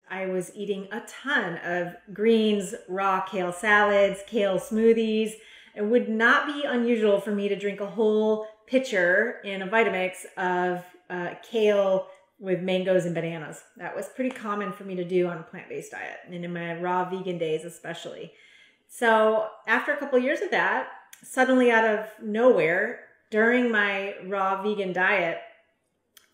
I was eating a ton of greens, raw kale salads, kale smoothies. It would not be unusual for me to drink a whole pitcher in a Vitamix of kale with mangoes and bananas. That was pretty common for me to do on a plant-based diet, and in my raw vegan days especially. So after a couple of years of that, suddenly out of nowhere, during my raw vegan diet,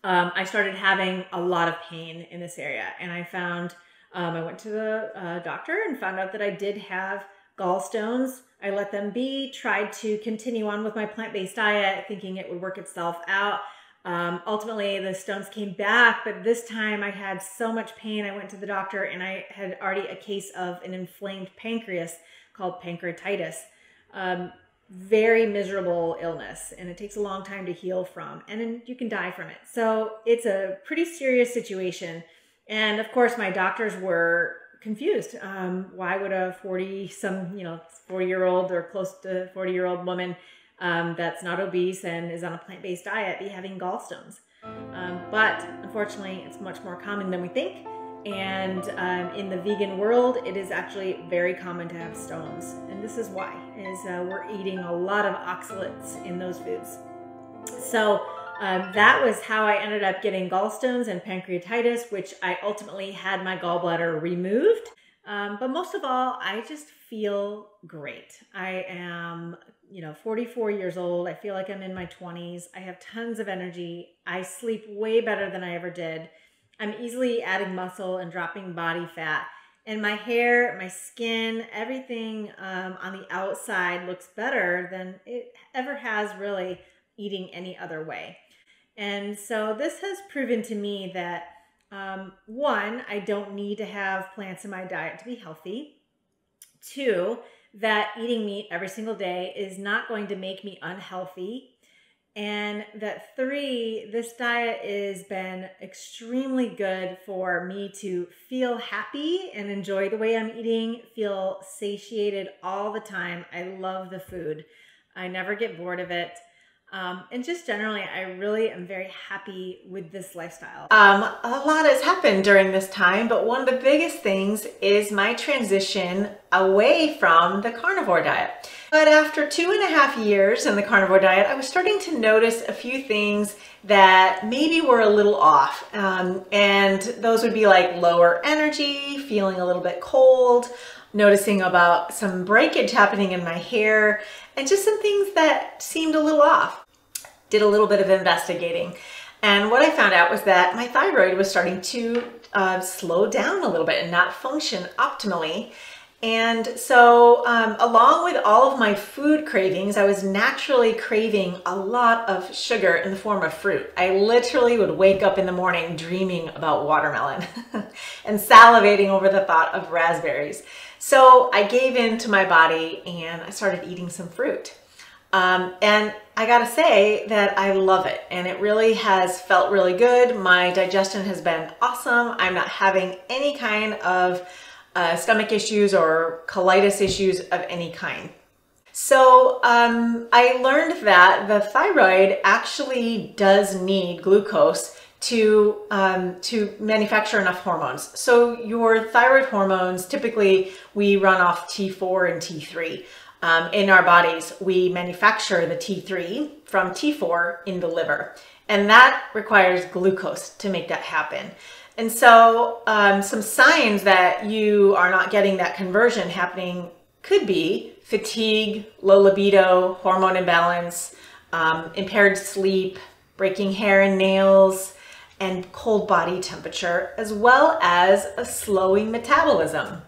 I started having a lot of pain in this area. And I found, I went to the doctor and found out that I did have gallstones. I let them be, tried to continue on with my plant-based diet, thinking it would work itself out. Ultimately, the stones came back, but this time I had so much pain. I went to the doctor and I had already a case of an inflamed pancreas called pancreatitis. Very miserable illness, and it takes a long time to heal from, and then you can die from it. So it's a pretty serious situation. And of course, my doctors were confused. Why would a 40-year-old or close to 40-year-old woman that's not obese and is on a plant-based diet be having gallstones? But unfortunately, it's much more common than we think. And in the vegan world, it is actually very common to have stones. And this is why, we're eating a lot of oxalates in those foods. So that was how I ended up getting gallstones and pancreatitis, which I ultimately had my gallbladder removed. But most of all, I just feel great. I am, 44 years old. I feel like I'm in my 20s. I have tons of energy. I sleep way better than I ever did. I'm easily adding muscle and dropping body fat. And my hair, my skin, everything on the outside looks better than it ever has really eating any other way. And so this has proven to me that, one, I don't need to have plants in my diet to be healthy. Two, that eating meat every single day is not going to make me unhealthy. And that three, this diet has been extremely good for me to feel happy and enjoy the way I'm eating, feel satiated all the time. I love the food. I never get bored of it. And just generally, I really am very happy with this lifestyle. A lot has happened during this time, but one of the biggest things is my transition away from the carnivore diet. But after 2.5 years in the carnivore diet, I was starting to notice a few things that maybe were a little off. And those would be like lower energy, feeling a little bit cold, noticing about some breakage happening in my hair, and just some things that seemed a little off. Did a little bit of investigating. And what I found out was that my thyroid was starting to slow down a little bit and not function optimally. And so along with all of my food cravings, I was naturally craving a lot of sugar in the form of fruit. I literally would wake up in the morning dreaming about watermelon and salivating over the thought of raspberries. So I gave in to my body and I started eating some fruit. And I gotta say that I love it, and it really has felt really good. My digestion has been awesome. I'm not having any kind of stomach issues or colitis issues of any kind. So I learned that the thyroid actually does need glucose to manufacture enough hormones. So your thyroid hormones, typically we run off T4 and T3. In our bodies, we manufacture the T3 from T4 in the liver, and that requires glucose to make that happen. And so some signs that you are not getting that conversion happening could be fatigue, low libido, hormone imbalance, impaired sleep, breaking hair and nails, and cold body temperature, as well as a slowing metabolism.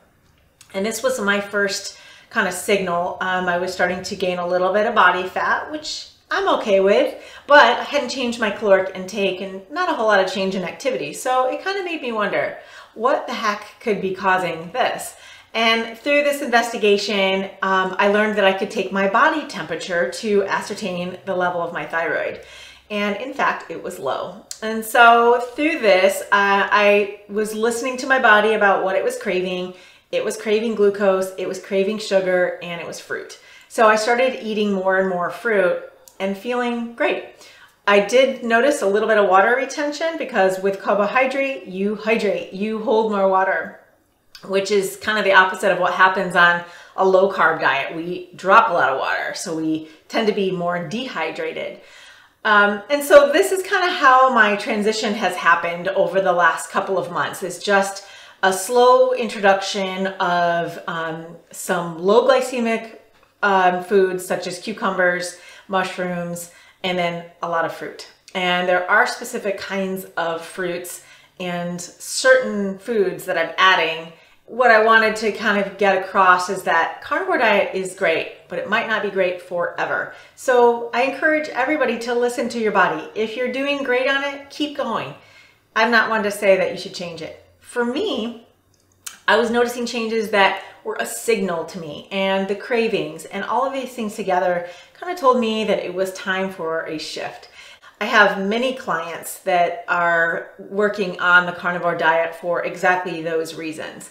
And this was my first kind of signal. I was starting to gain a little bit of body fat, which I'm okay with, but I hadn't changed my caloric intake and not a whole lot of change in activity. So it kind of made me wonder what the heck could be causing this. And through this investigation, I learned that I could take my body temperature to ascertain the level of my thyroid. And in fact, it was low. And so through this, I was listening to my body about what it was craving. It was craving glucose, it was craving sugar, and it was fruit. So I started eating more and more fruit and feeling great. I did notice a little bit of water retention because with carbohydrate, you hydrate, you hold more water, which is kind of the opposite of what happens on a low carb diet. We drop a lot of water, so we tend to be more dehydrated. And so this is kind of how my transition has happened over the last couple of months. It's just a slow introduction of some low glycemic foods such as cucumbers, mushrooms, and then a lot of fruit. And there are specific kinds of fruits and certain foods that I'm adding. What I wanted to kind of get across is that carnivore diet is great, but it might not be great forever. So I encourage everybody to listen to your body. If you're doing great on it, keep going. I'm not one to say that you should change it. For me, I was noticing changes that were a signal to me, and the cravings and all of these things together kind of told me that it was time for a shift. I have many clients that are working on the carnivore diet for exactly those reasons.